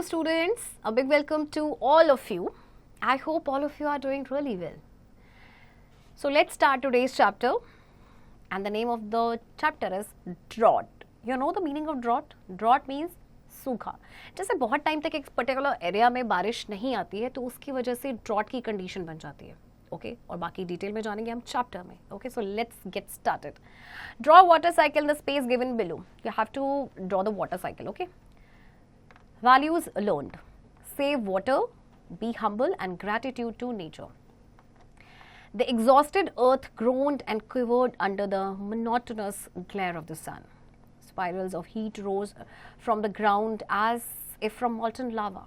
students, a big welcome to all of you. I hope all of you are doing really well. So let's start today's chapter, and the name of the chapter is drought. You know the meaning of drought? Drought means सूखा. जैसे बहुत time तक एक particular area में बारिश नहीं आती है तो उसकी वजह से ड्रॉट की कंडीशन बन जाती है. ओके और बाकी डिटेल में जानेंगे हम चैप्टर में. Okay so let's get started. Draw water cycle in the space given below. You have to draw the water cycle. Okay. Values learned: save water, be humble, and gratitude to nature. The exhausted earth groaned and quivered under the monotonous glare of the sun. Spirals of heat rose from the ground as if from molten lava.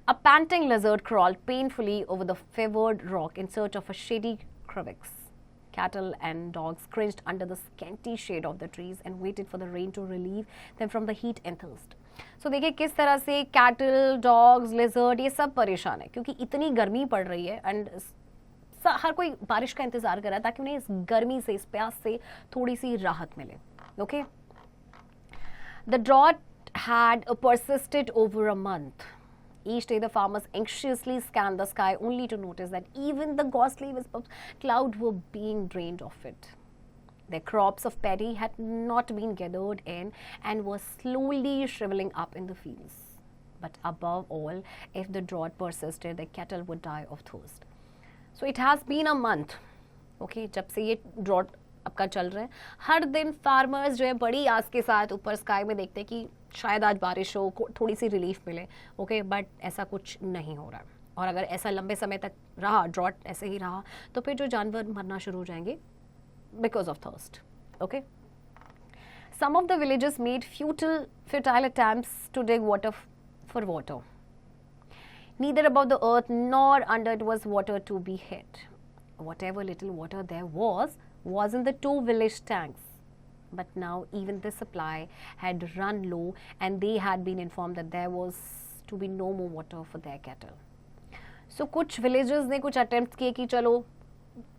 A panting lizard crawled painfully over the fevered rock in search of a shady crevice. Cattle and dogs cringed under the scanty shade of the trees and waited for the rain to relieve them from the heat and thirst. So देखिए किस तरह से cattle, dogs, lizard ये सब परेशान है क्योंकि इतनी गर्मी पड़ रही है एंड हर कोई बारिश का इंतजार कर रहा है ताकि उन्हें इस गर्मी से, इस प्यास से थोड़ी सी राहत मिले. Okay. The drought had persisted over a month. Each day the farmers anxiously scanned the sky only to notice that even the ghostly wisps of cloud were being drained of it. Their crops of paddy had not been gathered in and were slowly shriveling up in the fields. But above all, if the drought persisted, the cattle would die of thirst. So it has been a month. Okay, जब से ये drought आपका चल रहा है, हर दिन farmers जो है बड़ी आस के साथ ऊपर स्काई में देखते हैं कि शायद आज बारिश हो, थोड़ी सी रिलीफ मिले. ओके बट ऐसा कुछ नहीं हो रहा. और अगर ऐसा लंबे समय तक रहा, ड्रॉट ऐसे ही रहा, तो फिर जो जानवर मरना शुरू हो जाएंगे because of thirst. Okay. Some of the villagers made futile attempts to dig water for water. Neither above the earth nor under it was water to be hid. Whatever little water there was in the two village tanks. But now even this supply had run low and they had been informed that there was to be no more water for their cattle. So कुछ villagers ने कुछ attempts किए कि चलो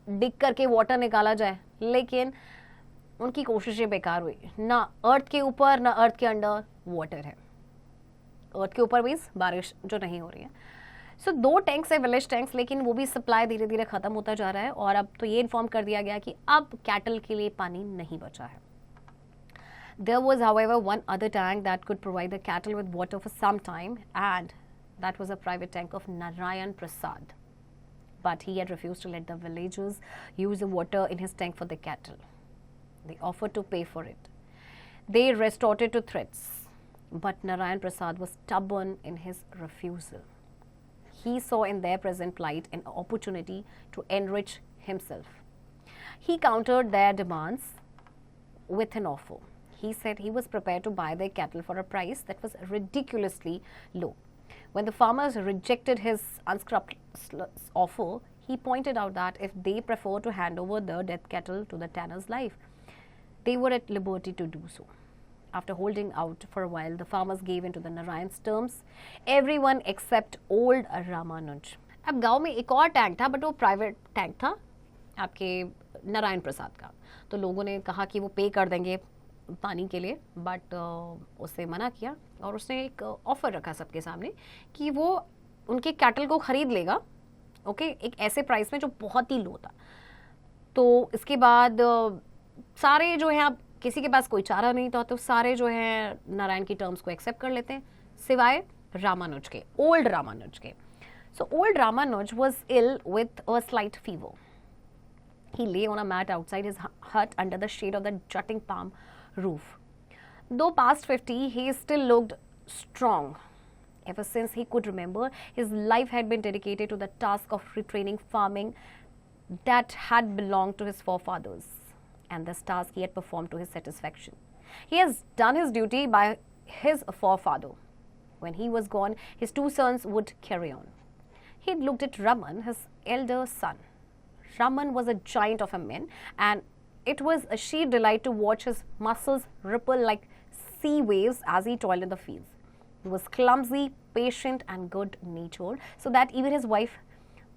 डिग करके water निकाला जाए, लेकिन उनकी कोशिशें बेकार हुई. ना अर्थ के ऊपर ना अर्थ के अंडर वाटर है. अर्थ के ऊपर मीन्स बारिश जो नहीं हो रही है. सो 2 टैंक्स है, विलेज टैंक्स, लेकिन वो भी सप्लाई धीरे धीरे खत्म होता जा रहा है और अब तो ये इन्फॉर्म कर दिया गया कि अब कैटल के लिए पानी नहीं बचा है. There was however one other tank that could provide the cattle with water for some time, and that was a private tank of Narayan Prasad. But he had refused to let the villagers use the water in his tank for the cattle. They offered to pay for it. They resorted to threats, but Narayan Prasad was stubborn in his refusal. He saw in their present plight an opportunity to enrich himself. He countered their demands with an offer. He said he was prepared to buy their cattle for a price that was ridiculously low. When the farmers rejected his unscrupulous offer, he pointed out that if they preferred to hand over the dead cattle to the tanner's life, they were at liberty to do so. After holding out for a while, the farmers gave in to the Narayan's terms, everyone except old Ramanuj. अब गांव में एक और tank था, but वो private tank था आपके नारायण प्रसाद का. तो लोगों ने कहा कि वो पे कर देंगे पानी के लिए, बट उससे मना किया और उसने एक ऑफर रखा सबके सामने कि वो उनके कैटल को खरीद लेगा. ओके एक ऐसे प्राइस में जो बहुत ही लो था. तो इसके बाद सारे जो हैं, अब किसी के पास कोई चारा नहीं था तो सारे जो हैं नारायण की टर्म्स को एक्सेप्ट कर लेते हैं सिवाय रामानुज के, ओल्ड रामानुज के. So old Ramanuj was ill with a slight fever. He lay on a mat outside his hut under the shade of the jutting palm roof. Though past 50, he still looked strong. Ever since he could remember, his life had been dedicated to the task of retraining farming that had belonged to his forefathers, and this task he had performed to his satisfaction. He has done his duty by his forefather. When he was gone, his 2 sons would carry on. He looked at Raman, his elder son. Raman was a giant of a man, and it was a sheer delight to watch his muscles ripple like sea waves as he toiled in the fields. He was clumsy, patient, and good-natured, so that even his wife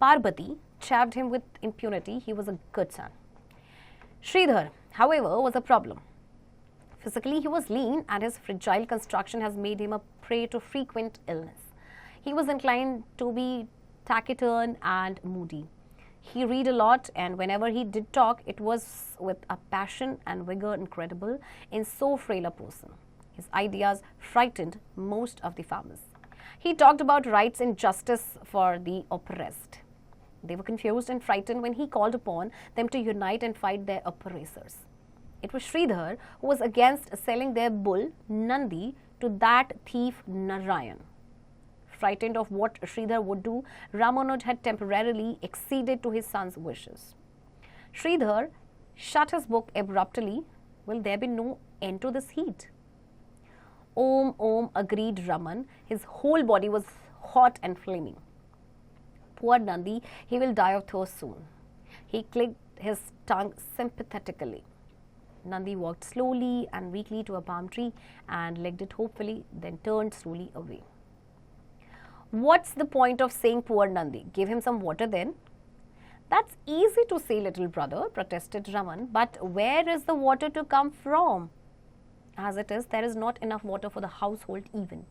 Parvati chaffed him with impunity. He was a good son. Sridhar, however, was a problem. Physically, he was lean, and his fragile construction has made him a prey to frequent illness. He was inclined to be taciturn and moody. He read a lot, and whenever he did talk, it was with a passion and vigor incredible in so frail a person. His ideas frightened most of the farmers. He talked about rights and justice for the oppressed. They were confused and frightened when he called upon them to unite and fight their oppressors. It was Sridhar who was against selling their bull, Nandi, to that thief Narayan. Frightened of what Sridhar would do, Ramanuj had temporarily acceded to his son's wishes. Sridhar shut his book abruptly. Will there be no end to this heat? Om, Om, agreed Raman. His whole body was hot and flaming. Poor Nandi, he will die of thirst soon. He clicked his tongue sympathetically. Nandi walked slowly and weakly to a palm tree and licked it hopefully, then turned slowly away. What's the point of saying poor Nandi? Give him some water then. That's easy to say, little brother, protested Raman, but where is the water to come from? As it is, there is not enough water for the household even.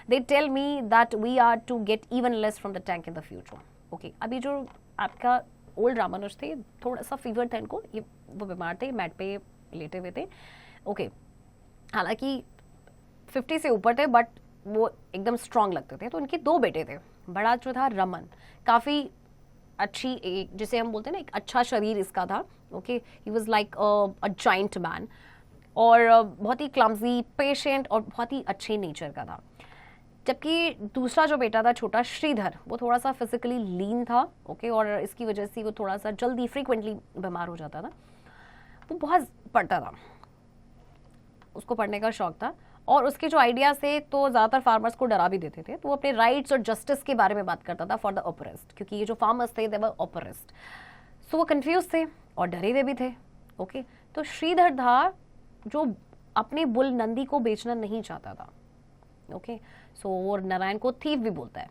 They tell me that we are to get even less from the tank in the future. Okay, अभी जो आपका old Ramanuj थे, थोड़ा सा fever था इनको, ये वो बीमार थे, मैट पे लेटे हुए थे. ओके, हालांकि 50 से ऊपर थे, बट वो एकदम स्ट्रांग लगते थे. तो इनके दो बेटे थे. बड़ा जो था रमन, काफ़ी अच्छी एक, जिसे हम बोलते हैं ना, एक अच्छा शरीर इसका था. Okay, he was like a giant man, और बहुत ही क्लम्जी, पेशेंट और बहुत ही अच्छे नेचर का था. जबकि दूसरा जो बेटा था छोटा श्रीधर, वो थोड़ा सा फिजिकली लीन था. ओके, और इसकी वजह से वो थोड़ा सा जल्दी फ्रीक्वेंटली बीमार हो जाता था. वो बहुत पढ़ता था, उसको पढ़ने का शौक था, और उसके जो आइडियाज थे तो ज़्यादातर फार्मर्स को डरा भी देते थे. तो वो अपने राइट्स और जस्टिस के बारे में बात करता था फॉर द ऑपरेस्ट, क्योंकि ये जो फार्मर्स थे दे वर ऑपरेस्ट. सो वो कंफ्यूज थे और डरे हुए भी थे. ओके, तो श्रीधर था जो अपने बुल नंदी को बेचना नहीं चाहता था. ओके, सो वो नारायण को थीफ भी बोलता है.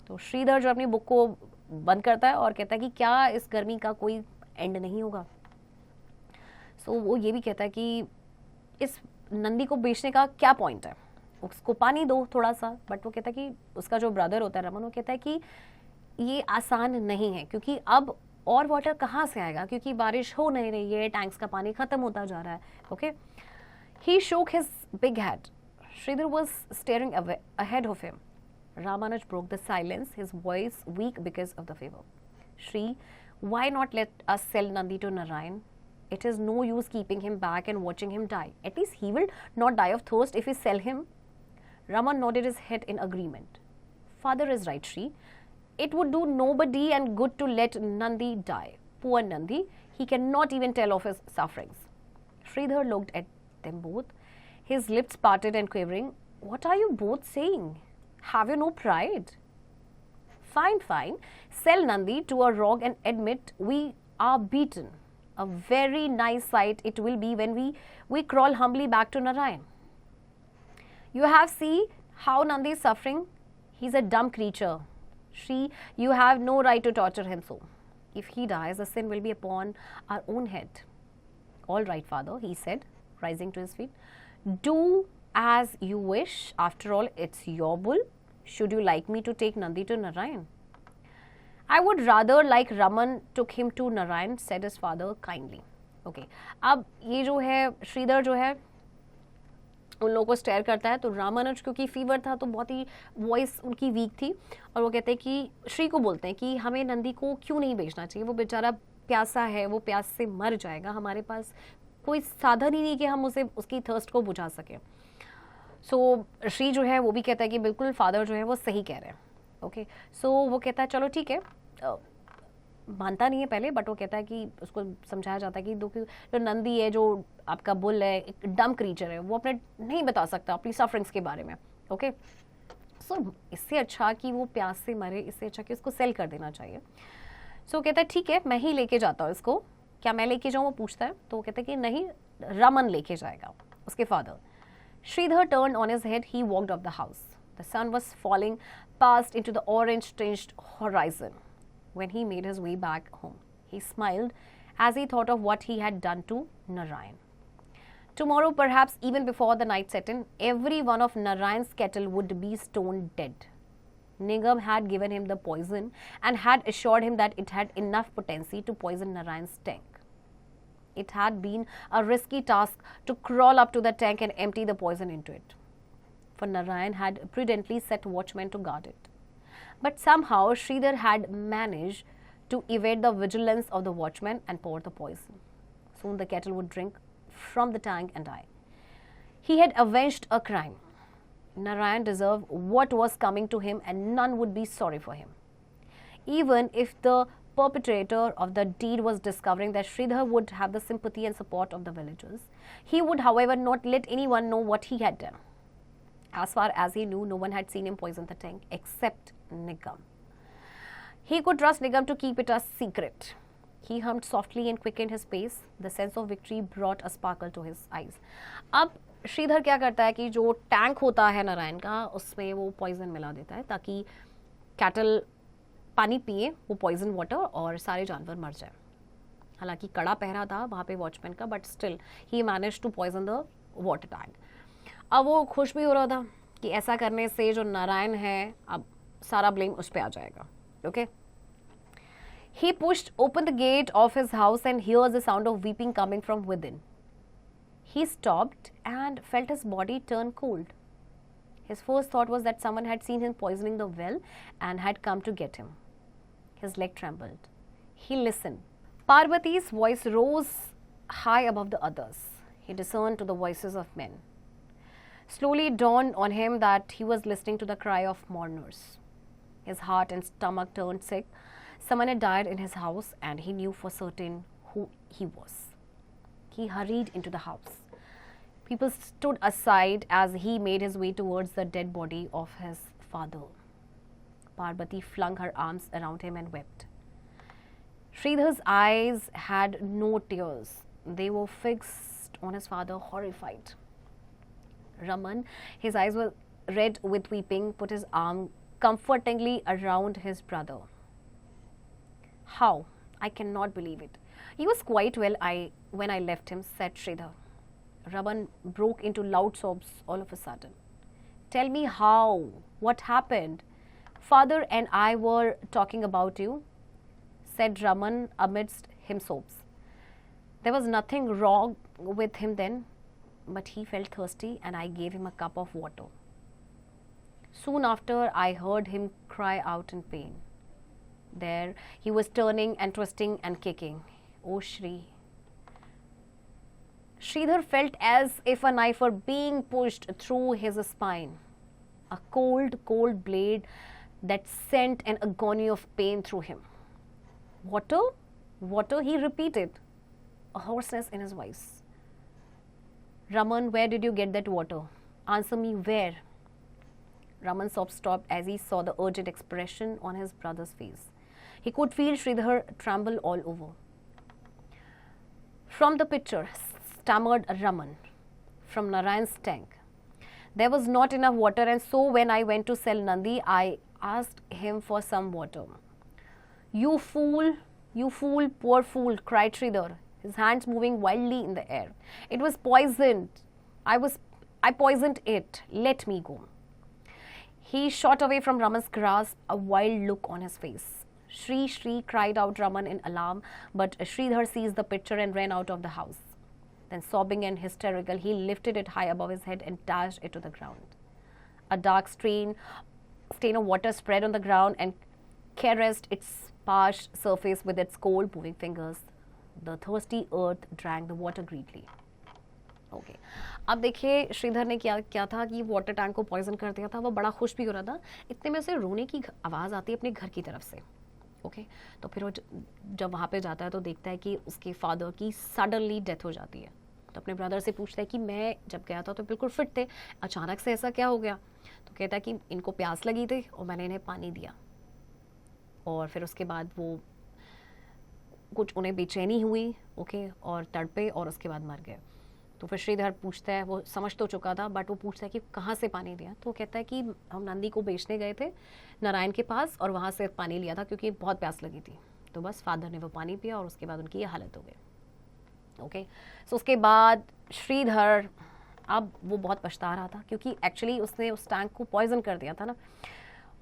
तो श्रीधर जो अपनी बुक को बंद करता है और कहता है कि क्या इस गर्मी का कोई एंड नहीं होगा. सो वो ये भी कहता है कि इस नंदी को बेचने का क्या पॉइंट है, उसको पानी दो थोड़ा सा. बट वो कहता है कि उसका जो ब्रदर होता है रमन, वो कहता है कि ये आसान नहीं है, क्योंकि अब और वाटर कहाँ से आएगा, क्योंकि बारिश हो नहीं रही है, टैंक्स का पानी खत्म होता जा रहा है. ओके, ही शोक his big head. Sridhar was staring ahead of him. Ramanuj broke the silence, his voice weak because of the fever. Shri, why not let us sell Nandi to Narayan? It is no use keeping him back and watching him die. At least he will not die of thirst if we sell him. Raman nodded his head in agreement. Father is right, Shri. It would do nobody and good to let Nandi die. Poor Nandi, he cannot even tell of his sufferings. Sridhar looked at them both, his lips parted and quivering. What are you both saying? Have you no pride? Fine, fine. Sell Nandi to a rogue and admit we are beaten. A very nice sight it will be when we crawl humbly back to Narayan. You have seen how Nandi is suffering. He's a dumb creature. Shri, you have no right to torture him so. If he dies, the sin will be upon our own head. All right, father, he said, rising to his feet. Do as you wish. After all, it's your bull. Should you like me to take Nandi to Narayan? I would rather like Raman took him to Narayan, said his father kindly. Okay. अब ये जो है श्रीधर जो है उन लोगों को stair करता है. तो रामानुज क्योंकि फीवर था तो बहुत ही वॉइस उनकी वीक थी, और वो कहते हैं कि श्री को बोलते हैं कि हमें नंदी को क्यों नहीं बेचना चाहिए, वो बेचारा प्यासा है, वो प्यास से मर जाएगा, हमारे पास कोई साधन ही नहीं कि हम उसे उसकी थर्स्ट को बुझा सकें. सो श्री जो है वो भी कहता है कि बिल्कुल फादर जो है वो सही कह रहे हैं. ओके, सो वो कहता है चलो ठीक है. मानता नहीं है पहले, बट वो कहता है कि उसको समझाया जाता है कि जो नंदी है, जो आपका बुल है, एक डम क्रीचर है, वो अपने नहीं बता सकता अपनी सफरिंग्स के बारे में. ओके, सो इससे अच्छा कि वो प्यास से मरे, इससे अच्छा कि उसको सेल कर देना चाहिए. सो कहता है ठीक है, मैं ही लेके जाता हूँ इसको. क्या मैं लेके जाऊँ, वो पूछता है. तो वो कहता है कि नहीं, रमन लेके जाएगा, उसके father. Sridhar turned on his head. He walked up the house. The sun was falling past into the orange-tinged horizon when he made his way back home. He smiled as he thought of what he had done to Narayan. Tomorrow, perhaps even before the night set in, every one of Narayan's cattle would be stone dead. Nigam had given him the poison and had assured him that it had enough potency to poison Narayan's tank. It had been a risky task to crawl up to the tank and empty the poison into it, for Narayan had prudently set watchmen to guard it. But somehow Sridhar had managed to evade the vigilance of the watchmen and pour the poison. Soon the cattle would drink from the tank and die. He had avenged a crime. Narayan deserved what was coming to him and none would be sorry for him. Even if the perpetrator of the deed was discovering that Sridhar would have the sympathy and support of the villagers, he would, however, not let anyone know what he had done. As far as he knew, no one had seen him poison the tank except Nigam. He could trust Nigam to keep it a secret. He hummed softly and quickened his pace. The sense of victory brought a sparkle to his eyes. अब श्रीधर क्या करता है कि जो tank होता है नारायण का, उसमें वो पॉइजन मिला देता है ताकि कैटल पानी पिए वो पॉइजन वाटर और सारे जानवर मर जाए. हालांकि कड़ा पहरा था वहाँ पे वॉचमैन का, but still he manage to poison the water tank. अब वो खुश भी हो रहा था कि ऐसा करने से जो नारायण है अब सारा ब्लेम उस पर आ जाएगा. Okay. He pushed open the gate of his house and hears the sound of weeping coming from within. He stopped and felt his body turn cold. His first thought was that someone had seen him poisoning the well and had come to get him. His leg trembled. He listened. Parvati's voice rose high above the others. He discerned to the voices of men. Slowly it dawned on him that he was listening to the cry of mourners. His heart and stomach turned sick. Someone had died in his house and he knew for certain who he was. He hurried into the house. People stood aside as he made his way towards the dead body of his father. Parvati flung her arms around him and wept. Sridhar's eyes had no tears. They were fixed on his father, horrified. Raman, his eyes were red with weeping, put his arm comfortingly around his brother. How? I cannot believe it. He was quite well when I left him, said Sridhar. Raman broke into loud sobs all of a sudden. Tell me how? What happened? Father and I were talking about you, said Raman amidst him sobs. There was nothing wrong with him then, but he felt thirsty and I gave him a cup of water. Soon after, I heard him cry out in pain. There, he was turning and twisting and kicking. Oh, Shri. Sridhar felt as if a knife were being pushed through his spine. A cold, cold blade that sent an agony of pain through him. Water? Water, he repeated, a hoarseness in his voice. Raman, where did you get that water? Answer me, where? Raman's sobs stopped as he saw the urgent expression on his brother's face. He could feel Sridhar tremble all over. From the pitcher, stammered Raman, from Narayan's tank. There was not enough water, and so when I went to sell Nandi, I asked him for some water. You fool, poor fool, cried Sridhar, his hands moving wildly in the air. It was poisoned. I poisoned it. Let me go. He shot away from Raman's grasp, a wild look on his face. Shri, Shri, cried out Raman in alarm, but Sridhar seized the pitcher and ran out of the house. Then, sobbing and hysterical, he lifted it high above his head and dashed it to the ground. A dark stain of water spread on the ground and caressed its parched surface with its cold, moving fingers. The thirsty earth drank the water greedily. Okay अब देखिए श्रीधर ने क्या था कि water tank को poison कर दिया था. वो बड़ा खुश भी हो रहा था. इतने में से रोने की आवाज़ आती है अपने घर की तरफ से. ओके तो फिर वो जब वहाँ पे जाता है तो देखता है कि उसके फादर की सडनली डेथ हो जाती है. तो अपने ब्रदर से पूछता है कि मैं जब गया था तो बिल्कुल फिट थे, अचानक से ऐसा क्या हो गया. तो कहता है कि इनको प्यास लगी थी और मैंने इन्हें पानी दिया और फिर उसके बाद वो कुछ उन्हें बेचैनी हुई. ओके और तड़पे और उसके बाद मर गए. तो फिर श्रीधर पूछता है, वो समझ तो चुका था बट वो पूछता है कि कहाँ से पानी दिया. तो वो कहता है कि हम नंदी को बेचने गए थे नारायण के पास और वहाँ से पानी लिया था क्योंकि बहुत प्यास लगी थी. तो बस फादर ने वो पानी पिया और उसके बाद उनकी ये हालत हो गई. ओके सो उसके बाद श्रीधर, अब वो बहुत पछता रहा था क्योंकि एक्चुअली उसने उस टैंक को पॉइजन कर दिया था ना,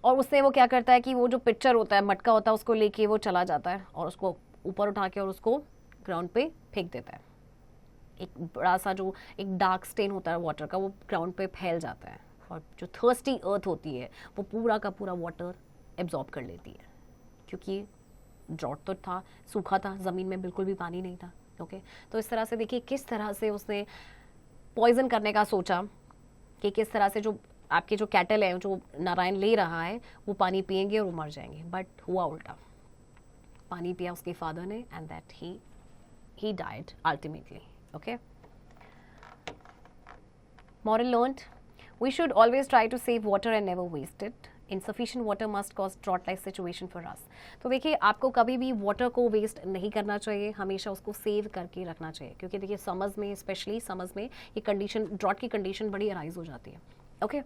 और उससे वो क्या करता है कि वो जो पिक्चर होता है, मटका होता है, उसको लेके वो चला जाता है और उसको ऊपर उठा के और उसको ग्राउंड पे फेंक देता है। एक बड़ा सा जो एक डार्क स्टेन होता है वाटर का, वो ग्राउंड पे फैल जाता है और जो थर्स्टी अर्थ होती है वो पूरा का पूरा वाटर एब्जॉर्ब कर लेती है, क्योंकि ड्रॉट तो था, सूखा था, ज़मीन में बिल्कुल भी पानी नहीं था। ओके तो इस तरह से देखिए किस तरह से उसने पॉइजन करने का सोचा, कि किस तरह से जो आपके जो कैटल है, जो नारायण ले रहा है, वो पानी पिएंगे और वो मर जाएंगे। बट हुआ उल्टा, पानी पिया उसके फादर ने and that he died ultimately. Okay moral learned, we should always try to save water and never waste it. Insufficient water must cause drought-like situation for us. तो देखिए आपको कभी भी वाटर को वेस्ट नहीं करना चाहिए, हमेशा उसको सेव करके रखना चाहिए, क्योंकि देखिए समर्स में, स्पेशली समर्स में ये कंडीशन, ड्रॉट की कंडीशन बड़ी अराइज हो जाती है। Okay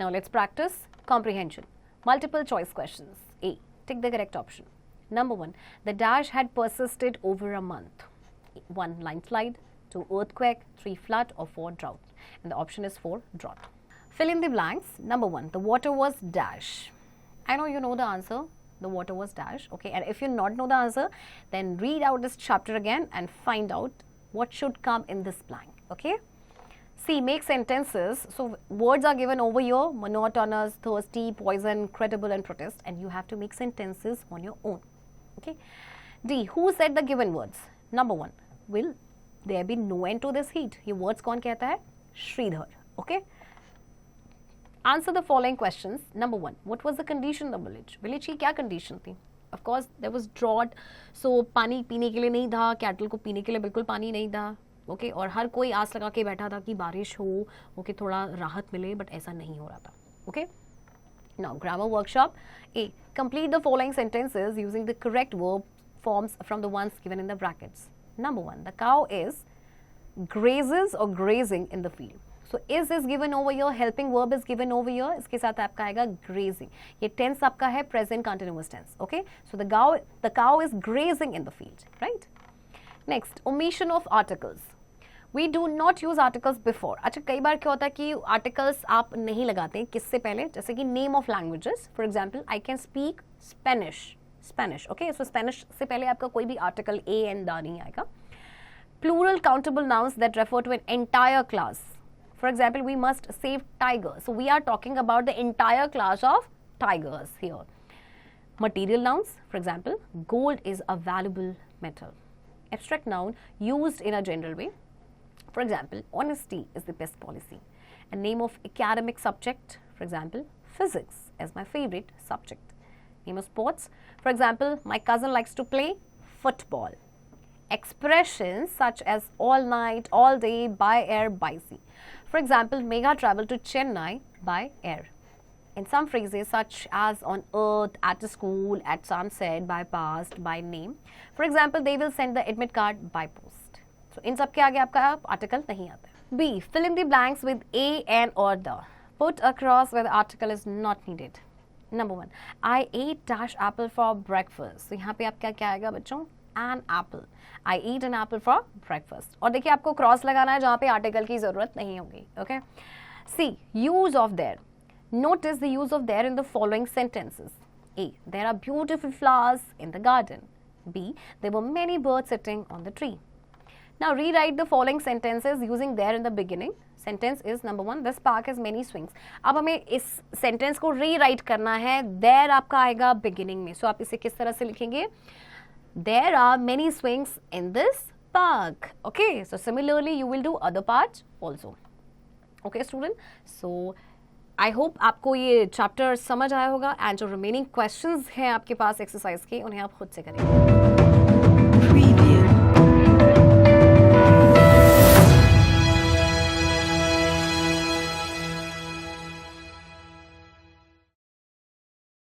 now let's practice comprehension. Multiple choice questions. A, tick the correct option. Number 1, the dash had persisted over a month. 1, landslide. 2, earthquake. 3, flood. Or 4, drought. And the option is 4, drought. Fill in the blanks. Number 1, the water was dash. I know you know the answer. The water was dash. Okay, and if you not know the answer, then read out this chapter again and find out what should come in this blank. Okay. See, make sentences. So words are given over here: monotonous, thirsty, poison, credible, and protest. And you have to make sentences on your own. Okay. D, who said the given words? Number 1, will there be no end to this heat? ये words कौन कहता है? Sridhar. Okay. Answer the following questions. Number 1, what was the condition of the village? Village की क्या condition थी? Of course, there was drought. So पानी पीने के लिए नहीं था, cattle को पीने के लिए बिल्कुल पानी नहीं था। ओके और हर कोई आस लगा के बैठा था कि बारिश हो, ओके थोड़ा राहत मिले, बट ऐसा नहीं हो रहा था। Okay now grammar workshop. A, complete the following sentences using the correct verb forms from the ones given in the brackets. Number 1, the cow is grazes or grazing in the field. So is given over here, helping verb is given over here, इसके साथ आपका आएगा grazing. ये tense आपका है present continuous tense. Okay, so the cow is grazing in the field, right? Next, omission of articles. We do not use articles before. अच्छा कई बार क्या होता है कि articles आप नहीं लगाते हैं किससे पहले, जैसे कि name of languages. For example, I can speak Spanish. Okay, so Spanish से पहले आपका कोई भी article a and da नहीं आएगा. Plural countable nouns that refer to an entire class. For example, we must save tigers. So we are talking about the entire class of tigers here. Material nouns, for example, gold is a valuable metal. Abstract noun used in a general way. For example, honesty is the best policy. A name of academic subject, for example, physics is my favorite subject. Name of sports, for example, my cousin likes to play football. Expressions such as all night, all day, by air, by sea. For example, Megha traveled to Chennai by air. In some phrases such as on earth, at a school, at sunset, by past, by name. For example, they will send the admit card by post. So इन सब के आगे आपका article नहीं आता है. B, fill in the blanks with a, an or the. Put a cross where the article is not needed. Number 1, I ate dash apple for breakfast. So यहाँ पे आपका क्या आएगा बच्चों? An apple. I eat an apple for breakfast. और देखिए आपको cross लगाना है जहाँ पे आर्टिकल की जरूरत नहीं होगी. Okay. C, use of there. Notice the use of there in the following sentences. A, there are beautiful flowers in the garden. B, there were many birds sitting on the tree. Now rewrite the following sentences using there in the beginning. Sentence is number 1, this park has many swings. अब हमें इस sentence को rewrite करना है. There आपका आएगा beginning में. So आप इसे किस तरह से लिखेंगे? There are many swings in this park. Okay, so similarly you will do other parts also. Okay student, so I hope आपको ये chapter समझ आया होगा and जो remaining questions हैं आपके पास exercise के उन्हें आप खुद से करेंगे.